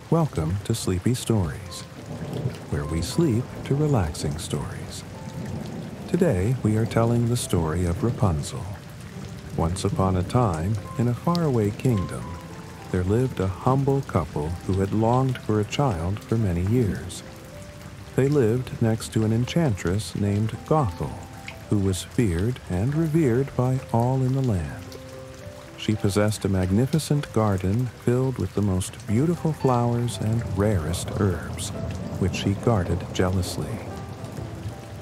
Welcome to Sleepy Stories, where we sleep to relaxing stories. Today we are telling the story of Rapunzel. Once upon a time, in a faraway kingdom, there lived a humble couple who had longed for a child for many years. They lived next to an enchantress named Gothel, who was feared and revered by all in the land. She possessed a magnificent garden filled with the most beautiful flowers and rarest herbs, which she guarded jealously.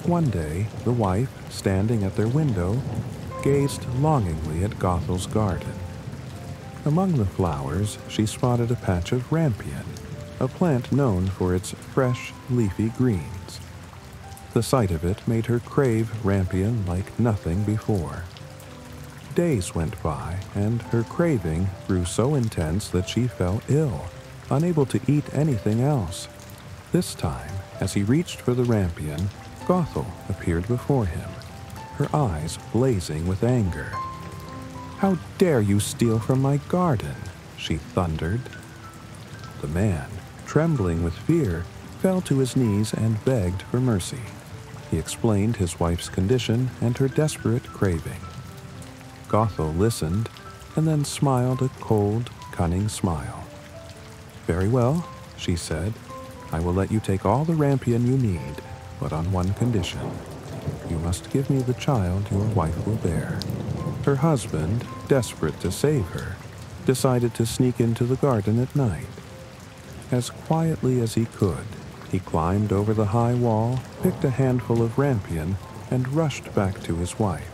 One day, the wife, standing at their window, gazed longingly at Gothel's garden. Among the flowers, she spotted a patch of rampion, a plant known for its fresh, leafy greens. The sight of it made her crave rampion like nothing before. Days went by, and her craving grew so intense that she fell ill, unable to eat anything else. This time, as he reached for the rampion, Gothel appeared before him, her eyes blazing with anger. "How dare you steal from my garden?" she thundered. The man, trembling with fear, fell to his knees and begged for mercy. He explained his wife's condition and her desperate craving. Gothel listened and then smiled a cold, cunning smile. "Very well," she said. "I will let you take all the rampion you need, but on one condition. You must give me the child your wife will bear." Her husband, desperate to save her, decided to sneak into the garden at night. As quietly as he could, he climbed over the high wall, picked a handful of rampion, and rushed back to his wife.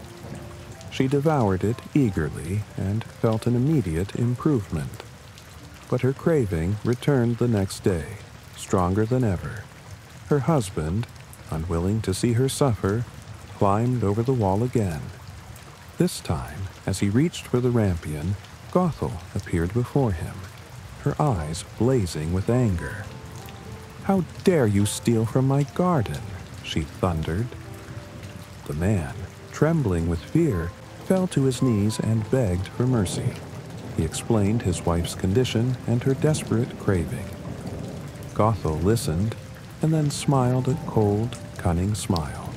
She devoured it eagerly and felt an immediate improvement. But her craving returned the next day, stronger than ever. Her husband, unwilling to see her suffer, climbed over the wall again. This time, as he reached for the rampion, Gothel appeared before him, her eyes blazing with anger. "How dare you steal from my garden?" she thundered. The man, trembling with fear, fell to his knees and begged for mercy. He explained his wife's condition and her desperate craving. Gothel listened and then smiled a cold, cunning smile.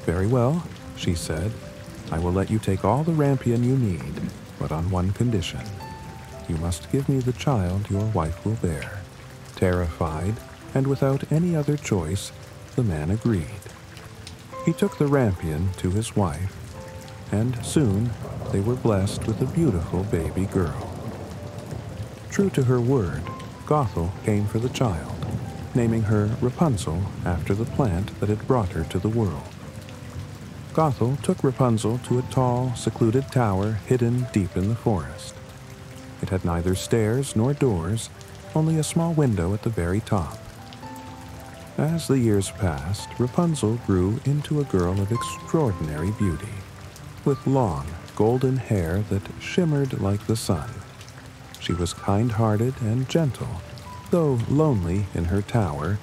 "Very well," she said. "I will let you take all the rampion you need, but on one condition. You must give me the child your wife will bear." Terrified, and without any other choice, the man agreed. He took the rampion to his wife, and soon they were blessed with a beautiful baby girl. True to her word, Gothel came for the child, naming her Rapunzel after the plant that had brought her to the world. Gothel took Rapunzel to a tall, secluded tower hidden deep in the forest. It had neither stairs nor doors, only a small window at the very top. As the years passed, Rapunzel grew into a girl of extraordinary beauty, with long, golden hair that shimmered like the sun. She was kind-hearted and gentle, though lonely in her tower,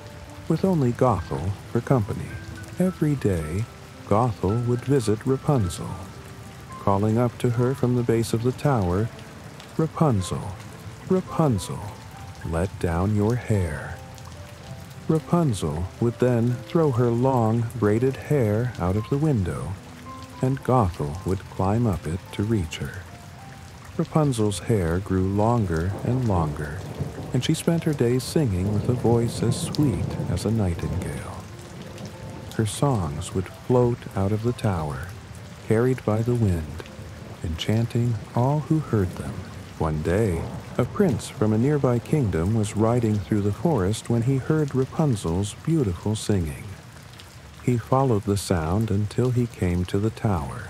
with only Gothel for company. Every day, Gothel would visit Rapunzel, calling up to her from the base of the tower, "Rapunzel, Rapunzel, let down your hair." Rapunzel would then throw her long, braided hair out of the window, and Gothel would climb up it to reach her. Rapunzel's hair grew longer and longer, and she spent her days singing with a voice as sweet as a nightingale. Her songs would float out of the tower, carried by the wind, enchanting all who heard them. One day, a prince from a nearby kingdom was riding through the forest when he heard Rapunzel's beautiful singing. He followed the sound until he came to the tower.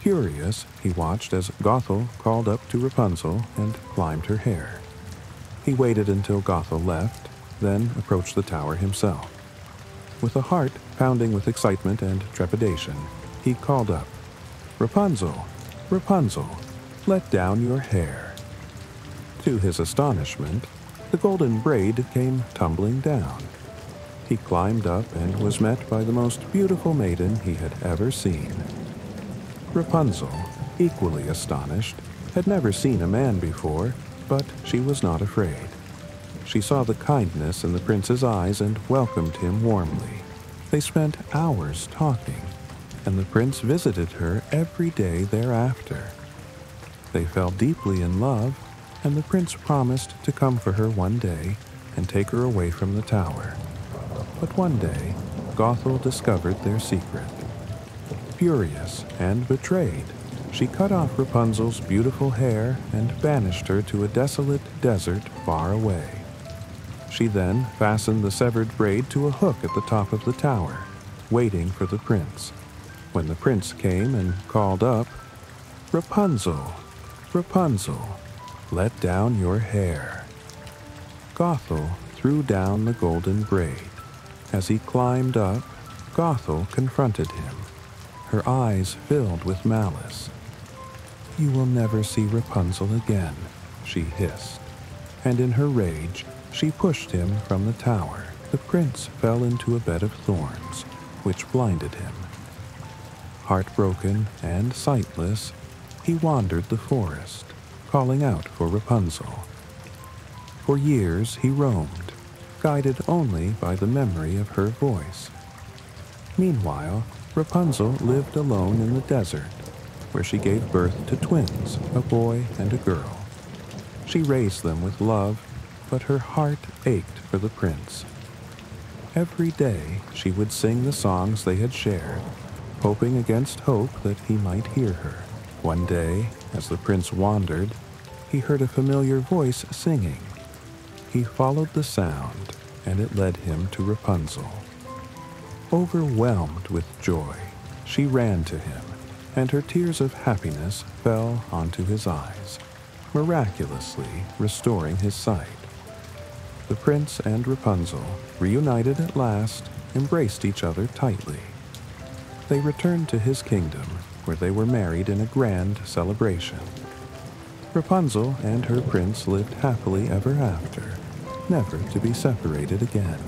Curious, he watched as Gothel called up to Rapunzel and climbed her hair. He waited until Gothel left, then approached the tower himself. With a heart pounding with excitement and trepidation, he called up, "Rapunzel, Rapunzel, let down your hair." To his astonishment, the golden braid came tumbling down. He climbed up and was met by the most beautiful maiden he had ever seen. Rapunzel, equally astonished, had never seen a man before, but she was not afraid. She saw the kindness in the prince's eyes and welcomed him warmly. They spent hours talking, and the prince visited her every day thereafter. They fell deeply in love, and the prince promised to come for her one day and take her away from the tower. But one day, Gothel discovered their secret. Furious and betrayed, she cut off Rapunzel's beautiful hair and banished her to a desolate desert far away. She then fastened the severed braid to a hook at the top of the tower, waiting for the prince. When the prince came and called up, "Rapunzel, Rapunzel, let down your hair." Gothel threw down the golden braid. As he climbed up, Gothel confronted him, her eyes filled with malice. "You will never see Rapunzel again," she hissed, and in her rage, she pushed him from the tower. The prince fell into a bed of thorns, which blinded him. Heartbroken and sightless, he wandered the forest, calling out for Rapunzel. For years he roamed, guided only by the memory of her voice. Meanwhile, Rapunzel lived alone in the desert, where she gave birth to twins, a boy and a girl. She raised them with love, but her heart ached for the prince. Every day she would sing the songs they had shared, hoping against hope that he might hear her. One day, as the prince wandered, he heard a familiar voice singing. He followed the sound, and it led him to Rapunzel. Overwhelmed with joy, she ran to him, and her tears of happiness fell onto his eyes, miraculously restoring his sight. The prince and Rapunzel, reunited at last, embraced each other tightly. They returned to his kingdom, where they were married in a grand celebration. Rapunzel and her prince lived happily ever after, never to be separated again.